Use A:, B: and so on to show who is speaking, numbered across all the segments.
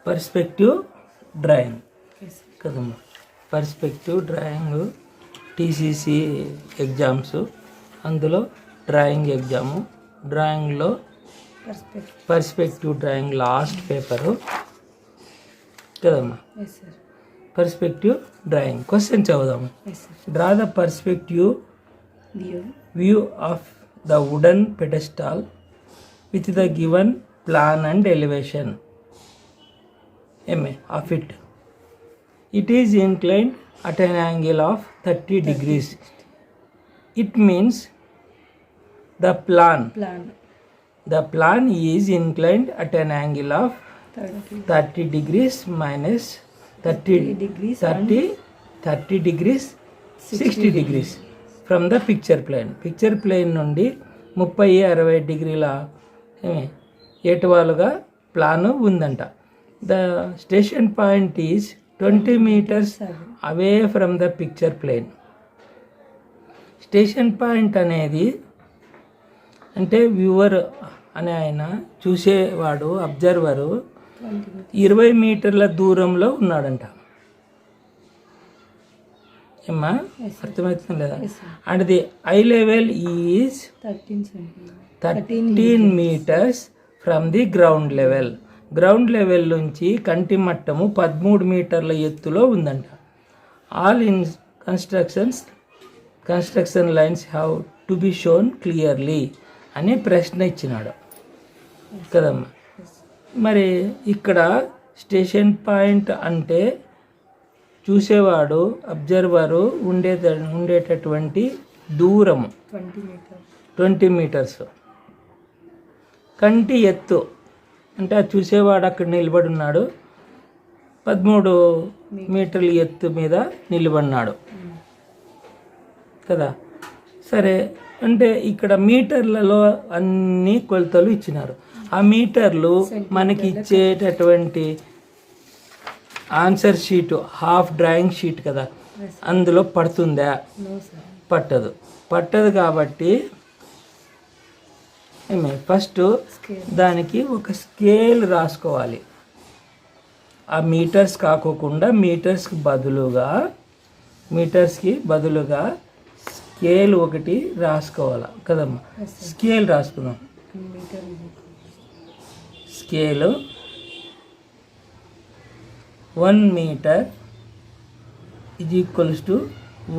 A: Perspective drawing కదమ్మా. Perspective drawing TCC exams, అందులో drawing exam. డ్రాయింగ్లో పర్స్పెక్టివ్ డ్రాయింగ్ లాస్ట్ పేపరు కదమ్మా. పర్స్పెక్టివ్ డ్రాయింగ్ క్వశ్చన్ చదువుదాము. Draw the perspective view of the wooden pedestal with the given plan and elevation of it. It is inclined at an angle of 30 degrees. It means the plan is inclined at an angle of 30 degrees minus 30 degrees 60 degrees from the picture plane నుండి 30-60 డిగ్రీల ఏటువాలుగా plan ఉందంట. The station point is 20 meters away from the picture plane. Station point అనేది అంటే viewer అనే ఆయన చూసేవాడు, observer 20 మీటర్ల దూరంలో ఉన్నాడంట. ఏమ్మా అర్థమవుతుంది లేదా? And the eye level is 13 metres from the ground level. Ground level నుంచి కంటి మట్టము 13 మీటర్ల ఎత్తులో ఉందంట. All in construction lines have to be shown clearly అని ప్రశ్న ఇచ్చినాడు కదమ్మా. మరి ఇక్కడ స్టేషన్ పాయింట్ అంటే చూసేవాడు, అబ్జర్వరు ఉండేటటువంటి దూరము 20 మీటర్స్. కంటి ఎత్తు అంటే ఆ చూసేవాడు అక్కడ నిలబడి ఉన్నాడు, 13 మీటర్ల ఎత్తు మీద నిలబడినాడు కదా. సరే అంటే ఇక్కడ మీటర్లలో అన్ని కొలతలు ఇచ్చినారు. ఆ మీటర్లు మనకి ఇచ్చేటటువంటి answer sheet, half drawing sheet కదా, అందులో పడుతుందా? పట్టదు కాబట్టి ఫస్ట్ దానికి ఒక స్కేల్ రాసుకోవాలి. ఆ మీటర్స్ కాకోకుండా మీటర్స్కి బదులుగా స్కేల్ ఒకటి రాసుకోవాలి కదమ్మా. స్కేల్ రాసుకుందాం. Scale 1 metre is equals to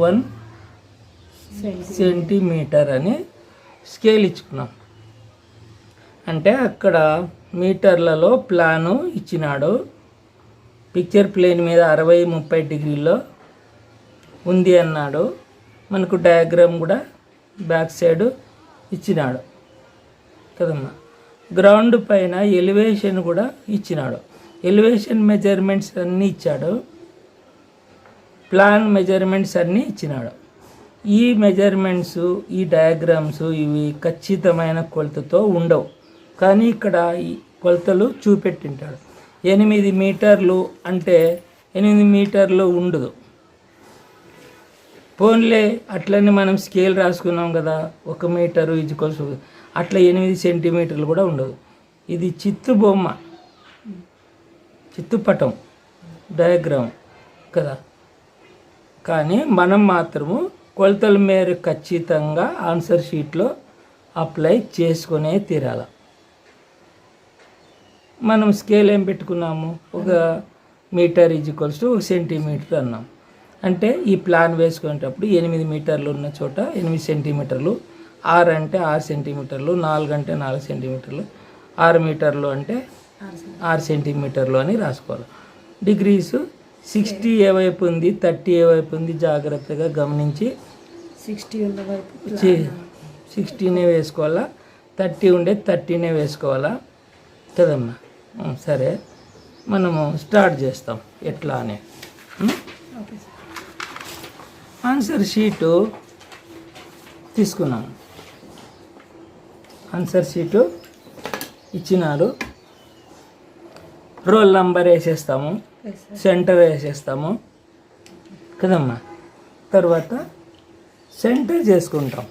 A: 1 centimetre అని స్కేల్ ఇచ్చుకున్నాం. అంటే అక్కడ మీటర్లలో ప్లాను ఇచ్చినాడు. పిక్చర్ ప్లేన్ మీద 60-30 డిగ్రీలో ఉంది అన్నాడు. మనకు డయాగ్రామ్ కూడా బ్యాక్ సైడ్ ఇచ్చినాడు కదమ్మా. గ్రౌండ్ పైన ఎలివేషన్ కూడా ఇచ్చినాడు. ఎలివేషన్ మెజర్మెంట్స్ అన్నీ ఇచ్చాడు, ప్లాన్ మెజర్మెంట్స్ అన్నీ ఇచ్చినాడు. ఈ మెజర్మెంట్స్, ఈ డయాగ్రామ్స్ ఇవి ఖచ్చితమైన కొలతతో ఉండవు, కానీ ఇక్కడ ఈ కొలతలు చూపెట్టింటాడు. 8 మీటర్లు అంటే 8 మీటర్లు ఉండదు. పోన్లే అట్లనే మనం స్కేల్ రాసుకున్నాం కదా, 1 మీటరు ఈజ్వల్స్ అట్లా 8 సెంటీమీటర్లు కూడా ఉండదు. ఇది చిత్తు పటం డయాగ్రామ్ కదా. కానీ మనం మాత్రము కొలతల మేర ఖచ్చితంగా ఆన్సర్ షీట్లో అప్లై చేసుకునే తీరాల. మనం స్కేల్ ఏం పెట్టుకున్నాము, 1 మీటర్ ఈజ్వల్స్ టు 1 సెంటీమీటర్ అన్నాం. అంటే ఈ ప్లాన్ వేసుకునేటప్పుడు 8 మీటర్లు ఉన్న చోట 8 సెంటీమీటర్లు, 6 అంటే 6 సెంటీమీటర్లు, 4 అంటే 4 సెంటీమీటర్లు, 6 మీటర్లు అంటే 6 సెంటీమీటర్లు అని రాసుకోవాలి. డిగ్రీస్ 60 ఏ వైపు ఉంది, 30 ఏ వైపు ఉంది జాగ్రత్తగా గమనించి 60నే వేసుకోవాలా, 30 ఉండే 30నే వేసుకోవాలా కదమ్మా. సరే మనము స్టార్ట్ చేస్తాం ఎట్లా అని. ఆన్సర్ షీటు తీసుకున్నాము. ఆన్సర్ షీటు ఇచ్చినారు. రోల్ నంబర్ వేసేస్తాము, సెంటర్ వేసేస్తాము కదమ్మా. తర్వాత సెంటర్ చేసుకుంటాం.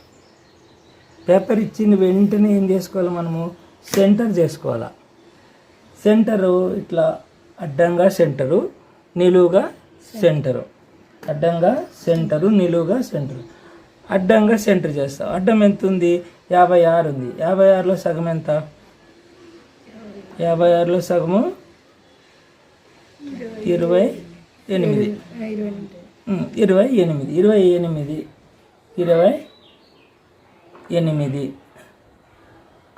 A: పేపర్ ఇచ్చిన వెంటనే ఏం చేసుకోవాలి, మనము సెంటర్ చేసుకోవాలా. సెంటరు ఇట్లా అడ్డంగా సెంటరు, నిలువుగా సెంటరు, అడ్డంగా సెంటరు, నిలువుగా సెంటరు. అడ్డంగా సెంటర్ చేస్తాం. అడ్డం ఎంత ఉంది? 56 ఉంది. 56లో సగం ఎంత? 56లో సగము 28. 28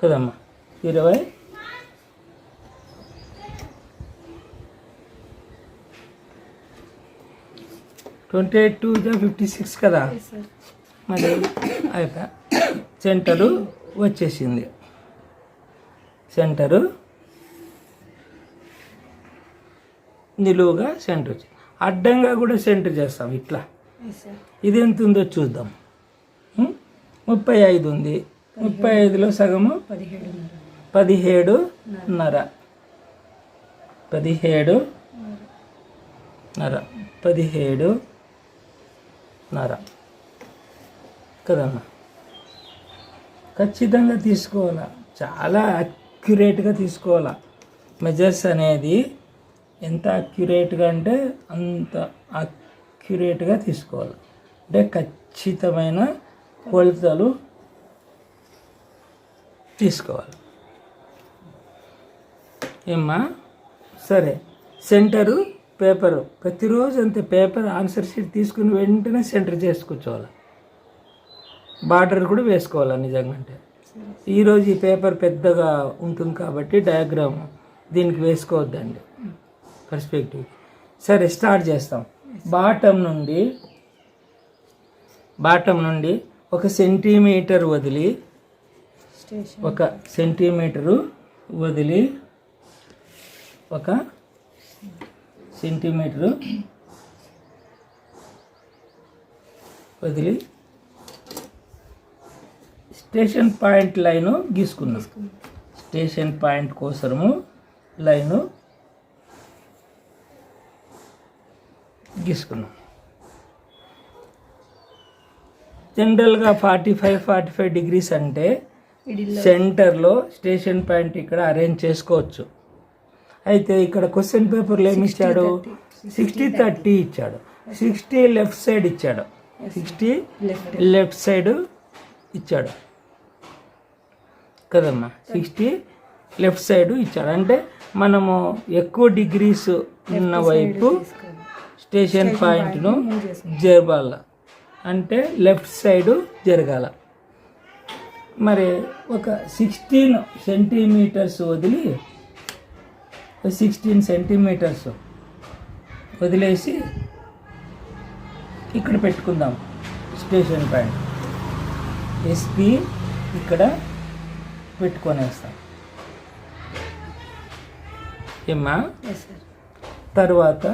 A: కదమ్మా. 28 2 56 కదా. మరి అయిపోయా. సెంటరు వచ్చేసింది. సెంటరు నిలువుగా సెంటర్ వచ్చింది. అడ్డంగా కూడా సెంటర్ చేస్తాం ఇట్లా. ఇది ఎంత ఉందో చూద్దాం. 35 ఉంది. 35లో సగము 17.5. 17.5 కదమ్మా. ఖచ్చితంగా తీసుకోవాలా, చాలా అక్యురేట్గా తీసుకోవాలా. మెజర్స్ అనేది ఎంత అక్యురేట్గా అంటే అంత అక్యురేట్గా తీసుకోవాలి. అంటే ఖచ్చితమైన కొలతలు తీసుకోవాలి. ఏమ్మా? సరే. సెంటరు పేపరు ప్రతిరోజు అంతే. పేపర్ ఆన్సర్ షీట్ తీసుకుని వెంటనే సెంటర్ చేసుకూర్చోవాలి. బార్డర్ కూడా వేసుకోవాలి. నిజంగా అంటే ఈరోజు ఈ పేపర్ పెద్దగా ఉంటుంది కాబట్టి డయాగ్రామ్ దీనికి వేసుకోవద్దండి, పర్స్పెక్టివ్. సరే, స్టార్ట్ చేస్తాం. బాటం నుండి 1 సెంటీమీటర్ వదిలి 1 సెంటీమీటరు వదిలి 1 సెంటీమీటరు వదిలి స్టేషన్ పాయింట్ లైను గీసుకున్నాం. స్టేషన్ పాయింట్ కోసము లైను గీసుకున్నాం. జనరల్గా 45 డిగ్రీస్ అంటే సెంటర్లో స్టేషన్ పాయింట్ ఇక్కడ అరేంజ్ చేసుకోవచ్చు. అయితే ఇక్కడ క్వశ్చన్ పేపర్లో ఏమి ఇచ్చాడు? 60-30 ఇచ్చాడు. 60 లెఫ్ట్ సైడ్ ఇచ్చాడు. 60 లెఫ్ట్ సైడ్ ఇచ్చాడు కదమ్మా. 60 లెఫ్ట్ సైడ్ ఇచ్చాడు. అంటే మనము ఎక్కువ డిగ్రీస్ ఉన్న వైపు స్టేషన్ పాయింట్ను జరగాల, అంటే లెఫ్ట్ సైడ్ జరగాల. మరి ఒక 16 సెంటీమీటర్స్ వదిలి 16 సెంటీమీటర్స్ వదిలేసి ఇక్కడ పెట్టుకుందాం స్టేషన్ పాయింట్. ఎస్పీ ఇక్కడ పెట్టుకొనేస్తాం. ఏమ్మా? తర్వాత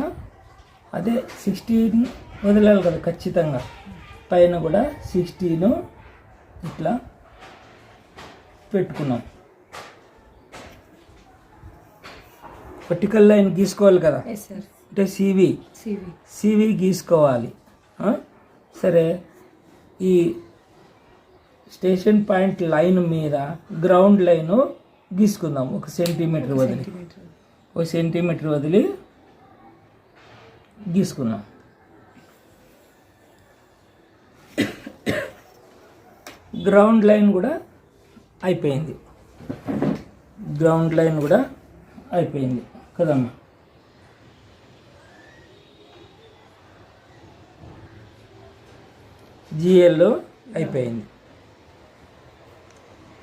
A: అదే 16 వదిలాలి కదా ఖచ్చితంగా. పైన కూడా 16 ఇట్లా పెట్టుకున్నాం. వర్టికల్ లైన్ గీసుకోవాలి కదా, అంటే సివి గీసుకోవాలి. సరే, ఈ స్టేషన్ పాయింట్ లైన్ మీద గ్రౌండ్ లైను గీసుకుందాం. 1 సెంటీమీటర్ వదిలి 1 సెంటీమీటర్ వదిలి గీసుకున్నాం. గ్రౌండ్ లైన్ కూడా అయిపోయింది. గ్రౌండ్ లైన్ కూడా అయిపోయింది కదమ్మా. జిఎల్లో అయిపోయింది.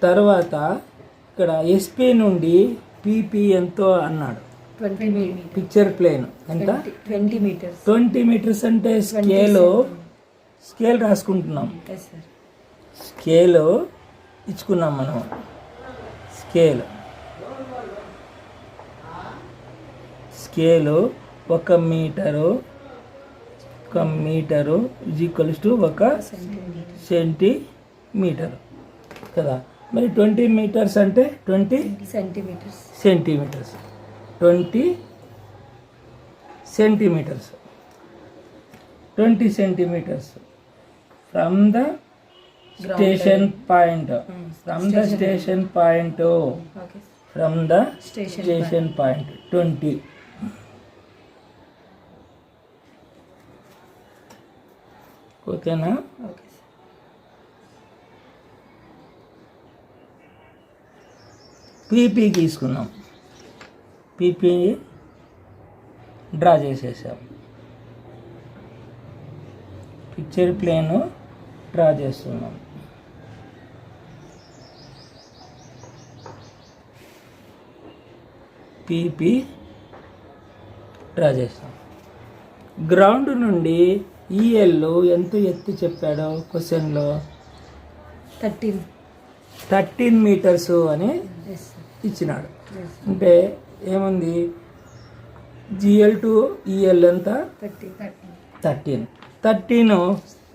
A: తర్వాత ఇక్కడ ఎస్పీ నుండి పీపీ ఎంతో అన్నాడు. పిక్చర్ ప్లేన్ ఎంత? 20 మీటర్స్ అంటే స్కేల్ రాసుకుంటున్నాం. స్కేల్ ఇచ్చుకున్నాం మనం. Scale 1 metre is equals to 1 centimetre కదా. మరి 20 మీటర్స్ అంటే 20 centimetres. 20 centimetres from the station point. From the station point 20. ఓకేనా?
B: Okay sir.
A: పీపీ తీసుకున్నాం. పీపీ డ్రా చేసేసాం. పిక్చర్ ప్లేన్ డ్రా చేస్తున్నాం. పీపీ డ్రా చేస్తాం. గ్రౌండ్ నుండి ఈఎల్ ఎంత ఎత్తు చెప్పాడో క్వశ్చన్లో 13 మీటర్స్ అని ఇచ్చినాడు. అంటే ఏముంది, జిఎల్ టు ఈఎల్ ఎంత 13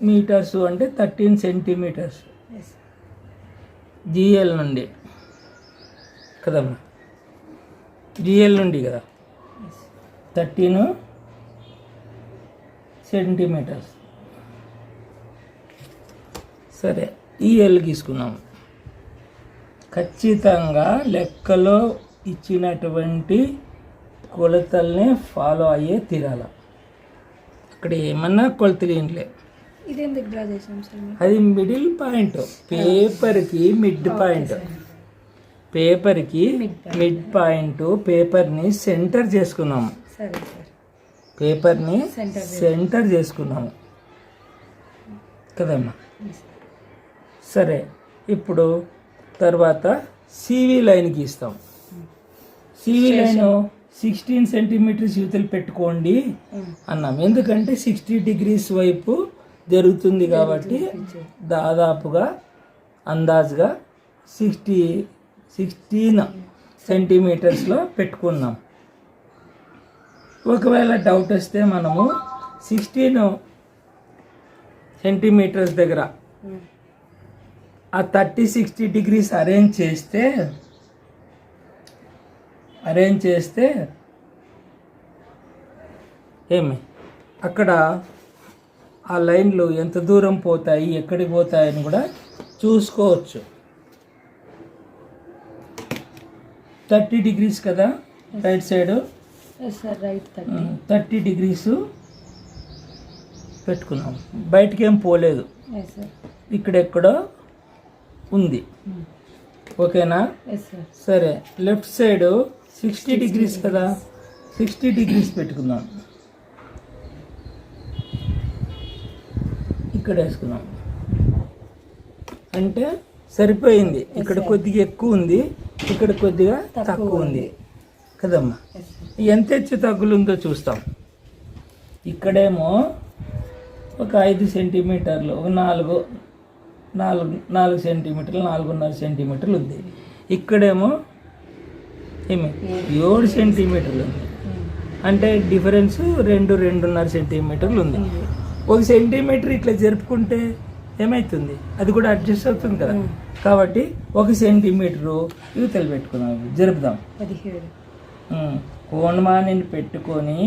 A: మీటర్స్ అంటే 13 సెంటీమీటర్స్ జిఎల్ నుండి కదమ్మా, జిఎల్ నుండి కదా 13 సెంటీమీటర్స్. సరే, ఈఎల్ తీసుకున్నాం. ఖచ్చితంగా లెక్కలో ఇచ్చినటువంటి కొలతల్ని ఫాలో అయ్యే తీరాల. అక్కడ ఏమన్నా కొలతలు ఏంలే. అది మిడిల్ పాయింట్, పేపర్కి మిడ్ పాయింట్. పేపర్కి మిడ్ పాయింట్. పేపర్ని సెంటర్ చేసుకున్నాము. పేపర్ని సెంటర్ చేసుకున్నాము కదమ్మా. సరే, ఇప్పుడు తర్వాత సివి లైన్ గీస్తాం. సివి లైన్ 16 సెంటీమీటర్స్ యువతలు పెట్టుకోండి అన్నాం. ఎందుకంటే 60 డిగ్రీస్ వైపు జరుగుతుంది కాబట్టి దాదాపుగా అందాజుగా 16 సెంటీమీటర్స్లో పెట్టుకున్నాం. ఒకవేళ డౌట్ వస్తే మనము 16 సెంటీమీటర్స్ దగ్గర ఆ 30-60 డిగ్రీస్ అరేంజ్ చేస్తే ఏమి అక్కడ ఆ లైన్లు ఎంత దూరం పోతాయి, ఎక్కడికి పోతాయని కూడా చూసుకోవచ్చు. 30 డిగ్రీస్ కదా రైట్ సైడ్, 30 డిగ్రీస్ పెట్టుకున్నాం. బయటికి ఏం పోలేదు, ఇక్కడెక్కడో ఉంది. ఓకేనా? సరే, లెఫ్ట్ సైడ్ 60 డిగ్రీస్ కదా, 60 డిగ్రీస్ పెట్టుకుందాం. ఇక్కడ వేసుకున్నాం అంటే సరిపోయింది. ఇక్కడ కొద్దిగా ఎక్కువ ఉంది, ఇక్కడ కొద్దిగా తక్కువ ఉంది కదమ్మా. ఎంత హెచ్చు తగ్గులు ఉందో చూస్తాం. ఇక్కడేమో ఒక 5 సెంటీమీటర్లు, ఒక 4 సెంటీమీటర్లు, 4.5 సెంటీమీటర్లు ఉంది. ఇక్కడేమో 7 సెంటీమీటర్లు ఉంది. అంటే డిఫరెన్స్ 2.5 సెంటీమీటర్లు ఉంది. 1 సెంటీమీటర్ ఇట్లా జరుపుకుంటే ఏమవుతుంది, అది కూడా అడ్జస్ట్ అవుతుంది కదా. కాబట్టి 1 సెంటీమీటరు యువతలు పెట్టుకున్నాం, జరుపుదాం. కోణమానిని పెట్టుకొని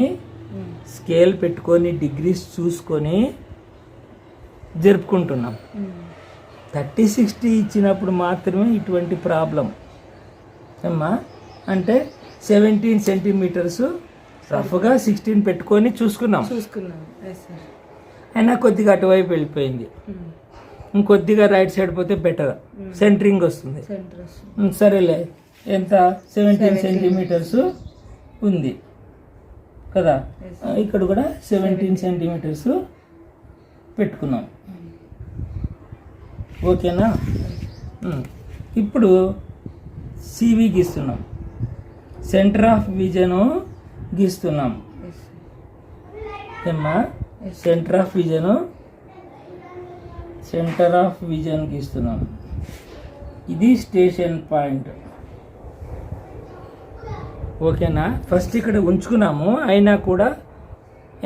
A: స్కేల్ పెట్టుకొని డిగ్రీస్ చూసుకొని జరుపుకుంటున్నాం. 30-60 ఇచ్చినప్పుడు మాత్రమే ఇటువంటి ప్రాబ్లం అమ్మా. అంటే 17 సెంటీమీటర్స్ రఫ్గా 16 పెట్టుకొని చూసుకున్నాం. అయినా కొద్దిగా అటువైపు వెళ్ళిపోయింది. ఇంకొద్దిగా రైట్ సైడ్ పోతే బెటర్, సెంటరింగ్ వస్తుంది. సరేలే, ఎంత 17 సెంటీమీటర్స్ ఉంది కదా. ఇక్కడ కూడా 17 సెంటీమీటర్స్ పెట్టుకున్నాం. ఓకేనా? ఇప్పుడు సివి గీస్తున్నాం. సెంటర్ ఆఫ్ విజన్ గీస్తున్నాం ఏమ్మా. సెంటర్ ఆఫ్ విజన్ గీస్తున్నాం. ఇది స్టేషన్ పాయింట్. ఓకేనా? ఫస్ట్ ఇక్కడ ఉంచుకున్నాము, అయినా కూడా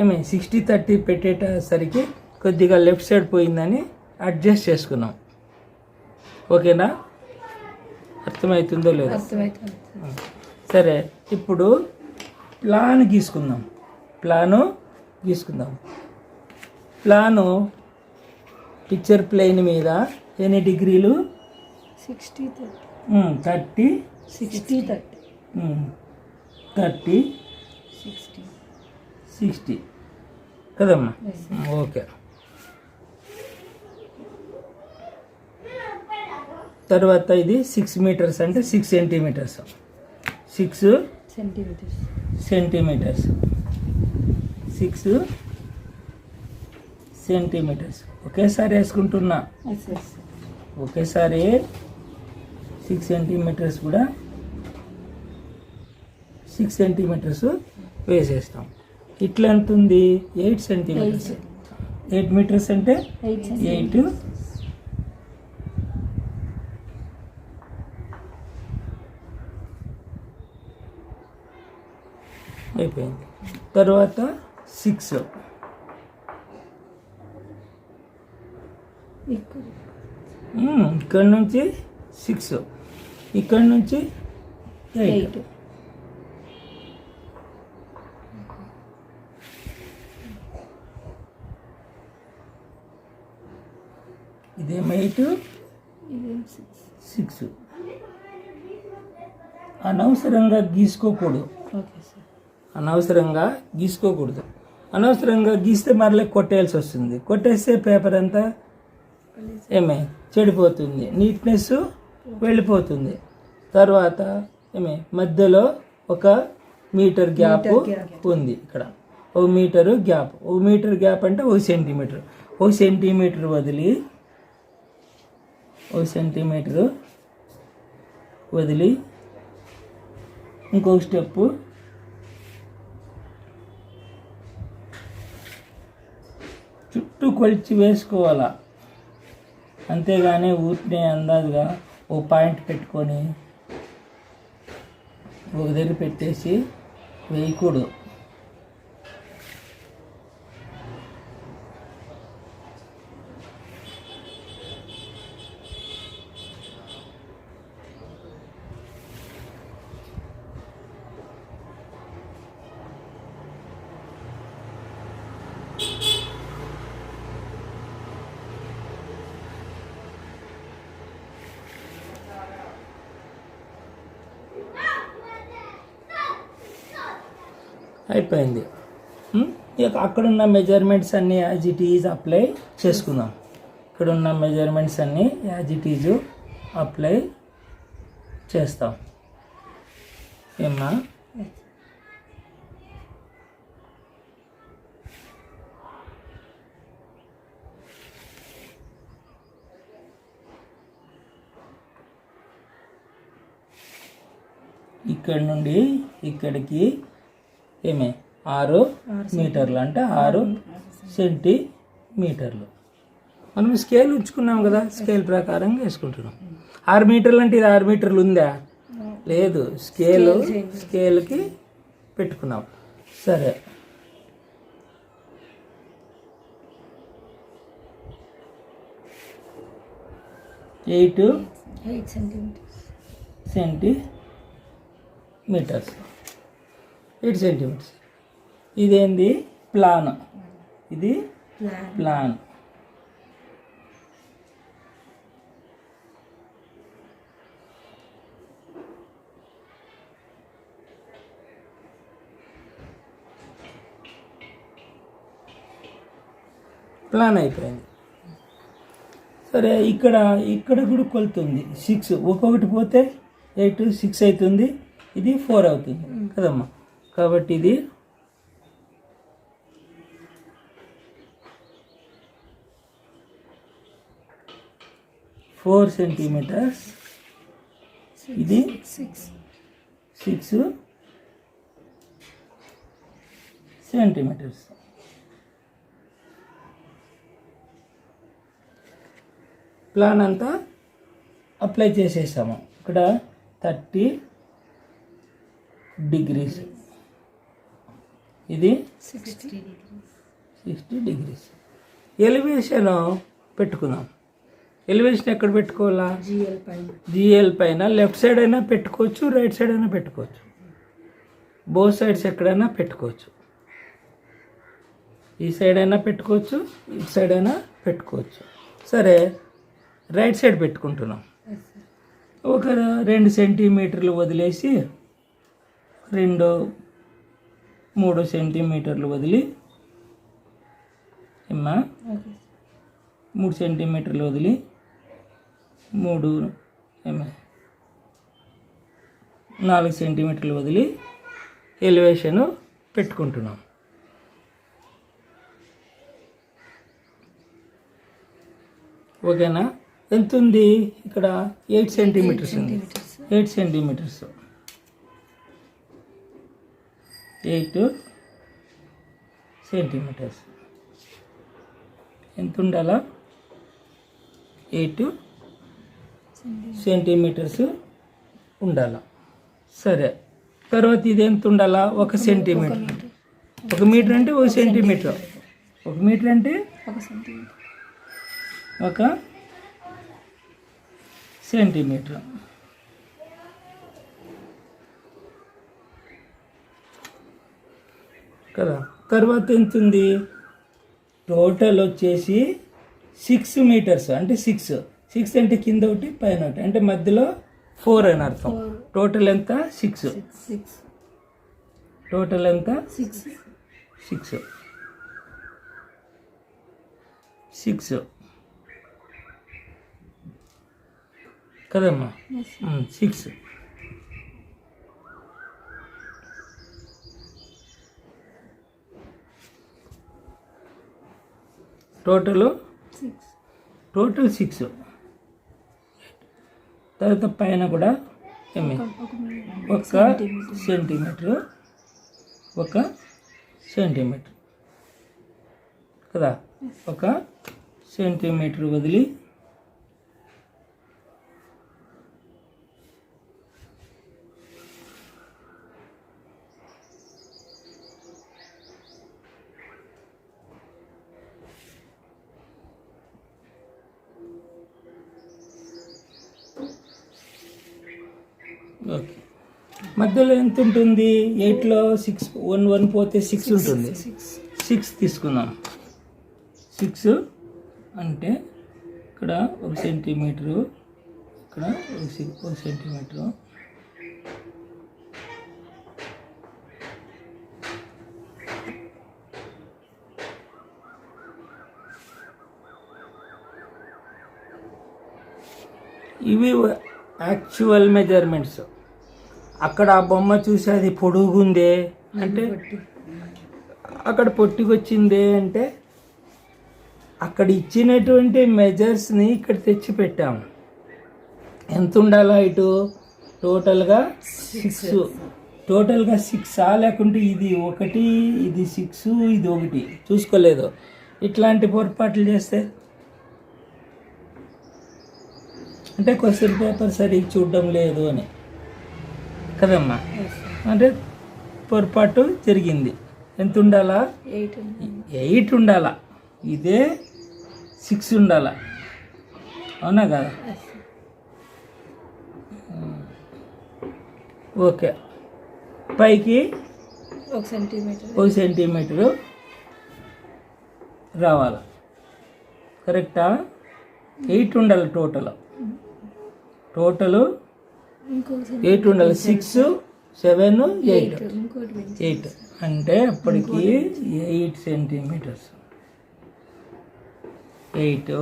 A: 60-30 పెట్టేసరికి కొద్దిగా లెఫ్ట్ సైడ్ పోయిందని అడ్జస్ట్ చేసుకున్నాం. ఓకేనా? అర్థమవుతుందో లేదో? సరే, ఇప్పుడు ప్లాన్ గీసుకుందాం. ప్లాను పిక్చర్ ప్లేన్ మీద ఎన్ని డిగ్రీలు? 30
B: 60
A: 30 60 కదమ్మా? ఓకే. తర్వాత ఇది 6 మీటర్స్ అంటే 6 సెంటీమీటర్స్. 6 సెంటీమీటర్స్ 6 సెంటీమీటర్స్ ఒకేసారి వేసుకుంటున్నా. ఒకేసారి 6 సెంటీమీటర్స్ కూడా 6 సెంటీమీటర్స్ వేసేస్తాం. ఇట్లా ఎంత ఉంది? 8 సెంటీమీటర్స్. 8 మీటర్స్ అంటే 8 అయిపోయింది. తర్వాత 6 ఇక్కడ నుంచి 6 ఇక్కడ నుంచి 8 ఇదేం 8 6. అనవసరంగా గీసుకోకూడదు. అనవసరంగా గీస్తే మరలే కొట్టేయాల్సి వస్తుంది. కొట్టేస్తే పేపర్ అంతా చెడిపోతుంది, నీట్నెస్ వెళ్ళిపోతుంది. తర్వాత మధ్యలో 1 మీటర్ గ్యాప్ ఉంది. ఇక్కడ 1 మీటరు గ్యాప్. 1 మీటర్ గ్యాప్ అంటే 1 సెంటీమీటర్. 1 సెంటీమీటర్ వదిలి 1 సెంటీమీటర్ వదిలి ఇంకొక స్టెప్పు చుట్టూ కొలిచి వేసుకోవాలా. అంతేగాని ఊరినే అందాజుగా ఓ పాయింట్ పెట్టుకొని ఒక దగ్గర పెట్టేసి వేయకూడదు. అయిపోయింది. ఇక అక్కడున్న మెజర్మెంట్స్ అన్నీ యాజ్ ఇట్ ఈజ్ అప్లై చేసుకుందాం. ఇక్కడున్న మెజర్మెంట్స్ అన్నీ యాజ్ ఇట్ ఈజ్ అప్లై చేస్తాం. ఏమ్మా? ఇక్కడ నుండి ఇక్కడికి 6 మీటర్లు అంటే 6 సెంటీమీటర్లు. మనం స్కేల్ ఉంచుకున్నాం కదా, స్కేల్ ప్రకారం వేసుకుంటున్నాం. 6 మీటర్లు అంటే ఇది 6 మీటర్లు ఉందా? లేదు, స్కేల్కి పెట్టుకున్నాం. సరే, ఎయిట్ సెంటీమీటర్స్. 8 సెంటీమీటర్స్. ఇదేంది? ప్లాన్. ఇది ప్లాన్. ప్లాన్ అయిపోయింది. సరే, ఇక్కడ కూడా కొలుతుంది. 6 ఒక్కొక్కటి పోతే 8 6 అవుతుంది. ఇది 4 అవుతుంది కదమ్మా? కాబట్టి ఇది 4 సెంటీమీటర్స్. ఇది 6 సెంటీమీటర్స్. ప్లాన్ అంతా అప్లై చేసేసాము. ఇక్కడ 30 డిగ్రీస్, ఇది 60 డిగ్రీస్. ఎలివేషన్ పెట్టుకుందాం. ఎలివేషన్ ఎక్కడ పెట్టుకోవాలా? జిఎల్ పైన. లెఫ్ట్ సైడ్ అయినా పెట్టుకోవచ్చు, రైట్ సైడ్ అయినా పెట్టుకోవచ్చు. బోత్ సైడ్స్ ఎక్కడైనా పెట్టుకోవచ్చు. ఈ సైడ్ అయినా పెట్టుకోవచ్చు, ఇటు సైడ్ అయినా పెట్టుకోవచ్చు. సరే, రైట్ సైడ్ పెట్టుకుంటున్నాం. ఒక 2 సెంటీమీటర్లు వదిలేసి 2-3 సెంటీమీటర్లు వదిలి ఏమ్మా 3 సెంటీమీటర్లు వదిలి 4 సెంటీమీటర్లు వదిలి ఎలివేషన్ పెట్టుకుంటున్నాం. ఓకేనా? ఎంత ఉంది ఇక్కడ? 8 సెంటీమీటర్స్ ఉంది. 8 సెంటీమీటర్స్ 8 సెంటీమీటర్స్ ఎంత ఉండాలా? 8 సెంటీమీటర్స్ ఉండాలా. సరే, తర్వాత ఇది ఎంత ఉండాలా? 1 సెంటీమీటర్. 1 మీటర్ అంటే 1 సెంటీమీటర్. 1 మీటర్ అంటే 1 సెంటీమీటర్ కదా. తర్వాత ఎంత ఉంది? టోటల్ వచ్చేసి 6 మీటర్స్. అంటే 6 అంటే కింద ఒకటి పైన ఒకటి, అంటే మధ్యలో 4 అని అర్థం. టోటల్ ఎంత? 6. టోటల్ ఎంత? 6 కదమ్మా? 6. టోటల్ 6. తర్వాత పైన కూడా 1 సెంటీమీటర్ 1 సెంటీమీటర్ కదా. 1 సెంటీమీటర్ వదిలి ఓకే. మధ్యలో ఎంత ఉంటుంది? 8లో 1 పోతే 6 ఉంటుంది. 6 తీసుకుందాం. 6 అంటే ఇక్కడ 1 సెంటీమీటరు, ఇక్కడ 1 సెంటీమీటరు, ఇవి యాక్చువల్ మెజర్మెంట్స్. అక్కడ ఆ బొమ్మ చూసి అది పొడుగుందే అంటే, అక్కడ పొట్టికొచ్చిందే అంటే, అక్కడ ఇచ్చినటువంటి మెజర్స్ని ఇక్కడ తెచ్చి పెట్టాము. ఎంత ఉండాలా? ఇటు టోటల్గా 6. టోటల్గా 6 లేకుంటే ఇది 1, ఇది 6, ఇది 1 చూసుకోలేదు. ఇట్లాంటి పొరపాట్లు చేస్తే అంటే క్వశ్చన్ పేపర్ సరిగ్గా చూడడం లేదు అని కదమ్మా. అంటే పొరపాటు జరిగింది. ఎంత ఉండాలా? 8 ఉండాలా. ఇదే 6 ఉండాలా. అవునా కదా? ఓకే. పైకి 1 సెంటీమీటరు రావాలా. కరెక్టా? 8 ఉండాలి టోటల్ 8 ఉండాలి. 6, 7, 8 అంటే అప్పటికి 8 సెంటీమీటర్స్. 8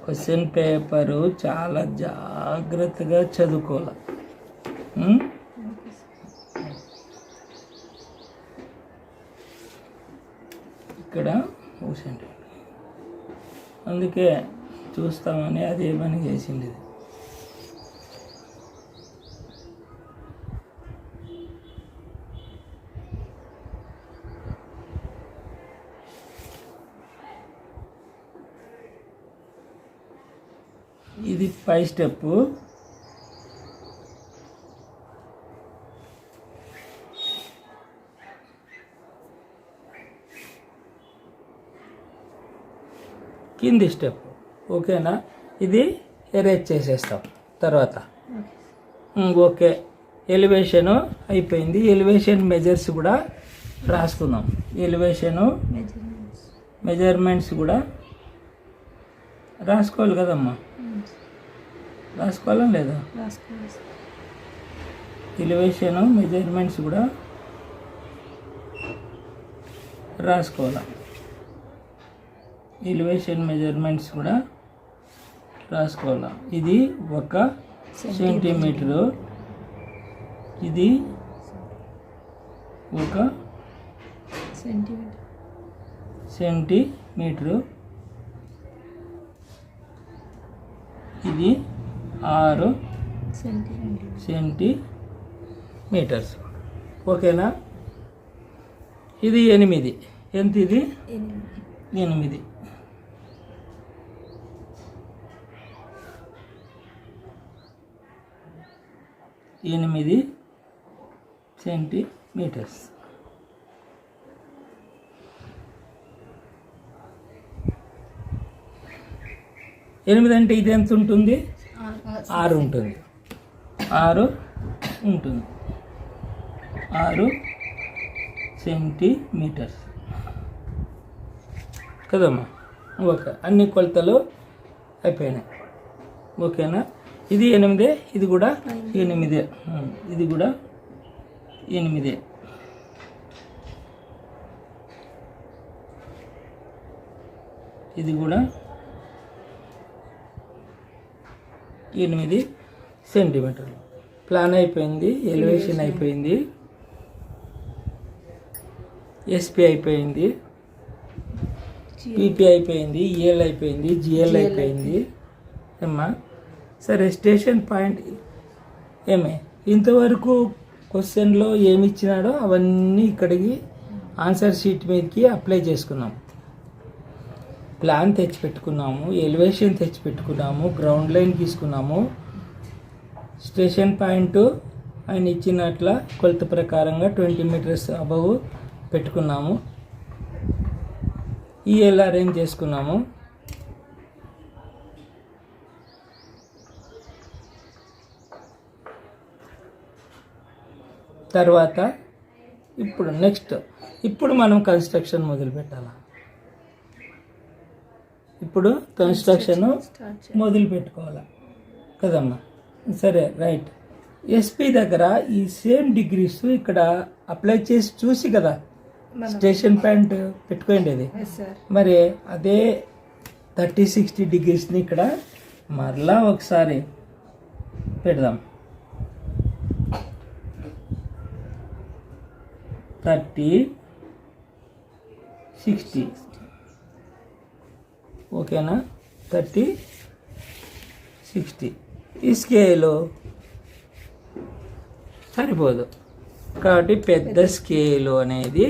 A: క్వశ్చన్ పేపరు చాలా జాగ్రత్తగా చదువుకోవాలి. ఇక్కడ 1 సెంటీమీటర్, అందుకే చూస్తామని అదే పని చేసింది. ఇది పై స్టెప్. కింది స్టెప్. ఓకేనా? ఇది ఎరేజ్ చేసేస్తాం తర్వాత. ఓకే, ఎలివేషను అయిపోయింది. ఎలివేషన్ మెజర్స్ కూడా రాసుకుందాం. ఎలివేషను మెజర్మెంట్స్ కూడా రాసుకోవాలి కదమ్మా. రాసుకోవాలా లేదా? ఎలివేషన్ మెజర్మెంట్స్ కూడా రాసుకోవాలా. ఎలివేషన్ మెజర్మెంట్స్ కూడా రాసుకోవాలా. ఇది 1 సెంటీమీటరు, ఇది 1 సెంటీమీటరు, ఇది 6 సెంటీమీటర్స్. ఓకేనా? ఇది 8. ఎంత ఇది? 8. 8 సెంటీమీటర్స్. ఎనిమిది అంటే ఇది ఎంత ఉంటుంది? 6 ఉంటుంది. 6 ఉంటుంది. 6 సెంటీమీటర్స్ కదమ్మా? ఓకే, అన్ని కొలతలు అయిపోయినాయి. ఓకేనా? ఇది 8, ఇది కూడా 8, ఇది కూడా 8. ఇది కూడా 8 సెంటీమీటర్లు. ప్లాన్ అయిపోయింది, ఎలివేషన్ అయిపోయింది, ఎస్పీ అయిపోయింది, పీపీ అయిపోయింది, ఈఎల్ అయిపోయింది, జిఎల్ అయిపోయింది అమ్మా. సరే, స్టేషన్ పాయింట్ ఏమే ఇంతవరకు క్వశ్చన్లో ఏమి ఇచ్చినాడో అవన్నీ ఇక్కడికి ఆన్సర్ షీట్ మీదకి అప్లై చేసుకున్నాం. ప్లాన్ తెచ్చిపెట్టుకున్నాము, ఎలివేషన్ తెచ్చిపెట్టుకున్నాము, గ్రౌండ్ లైన్ తీసుకున్నాము, స్టేషన్ పాయింట్ ఆయన ఇచ్చినట్ల కొలత ప్రకారంగా 20 మీటర్స్ అబవ్ పెట్టుకున్నాము, ఈఎల్ అరేంజ్ చేసుకున్నాము. తర్వాత ఇప్పుడు మనం కన్స్ట్రక్షన్ మొదలు పెట్టాలి. ఇప్పుడు కన్స్ట్రక్షన్ మొదలు పెట్టుకోవాలి కదమ్మా? సరే, రైట్. ఎస్పీ దగ్గర ఈ సేమ్ డిగ్రీస్ ఇక్కడ అప్లై చేసి చూసి కదా స్టేషన్ పాయింట్ పెట్టుకోండి. మరి అదే 30-60 డిగ్రీస్ని ఇక్కడ మరలా ఒకసారి పెడదాం. 30-60 ఓకేనా? 30-60 ఈ స్కేలు సరిపోదు కాబట్టి పెద్ద స్కేలు అనేది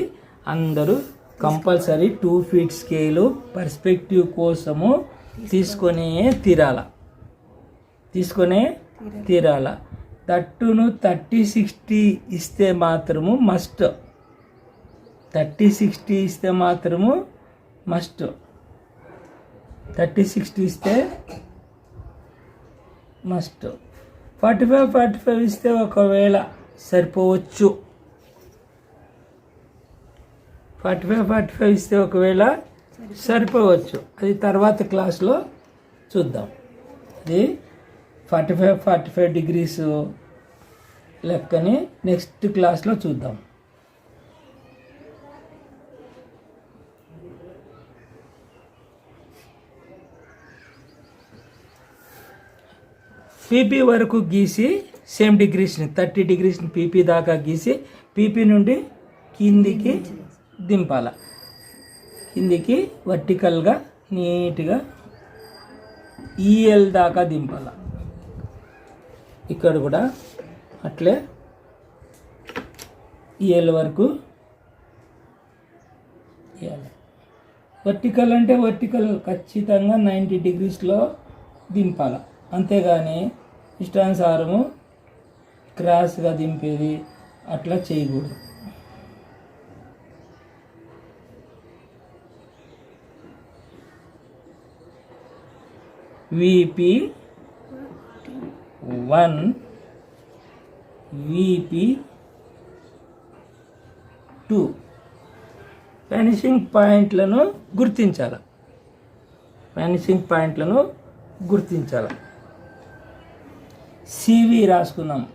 A: అందరూ కంపల్సరీ 2 ఫీట్ స్కేలు పర్స్పెక్టివ్ కోసము తీసుకొనే తీరాల. తట్టును 30-60 ఇస్తే మాత్రము మస్ట్. 30-60 ఇస్తే మాత్రము మస్ట్. 30-60 ఇస్తే మస్ట్. 45-45 ఇస్తే ఒకవేళ సరిపోవచ్చు. 45-45 ఇస్తే ఒకవేళ సరిపోవచ్చు. అది తర్వాత క్లాస్లో చూద్దాం. అది 45 డిగ్రీస్ లెక్కని నెక్స్ట్ క్లాస్లో చూద్దాం. పీపీ వరకు గీసి సేమ్ డిగ్రీస్ని 30 డిగ్రీస్ని పీపీ దాకా గీసి పీపీ నుండి కిందికి దింపాల. కిందికి వర్టికల్గా నీట్గా ఈఎల్ దాకా దింపాల. ఇక్కడ కూడా అట్లే ఈఎల్ వరకు వర్టికల్ అంటే వర్టికల్ ఖచ్చితంగా 90 డిగ్రీస్లో దింపాల. అంతేగాని ఇష్టానుసారము క్రాస్గా దింపేది అట్లా చేయకూడదు. VP1 VP2 ఫినిషింగ్ పాయింట్లను గుర్తించాలి. సివి రాసుకున్నాం.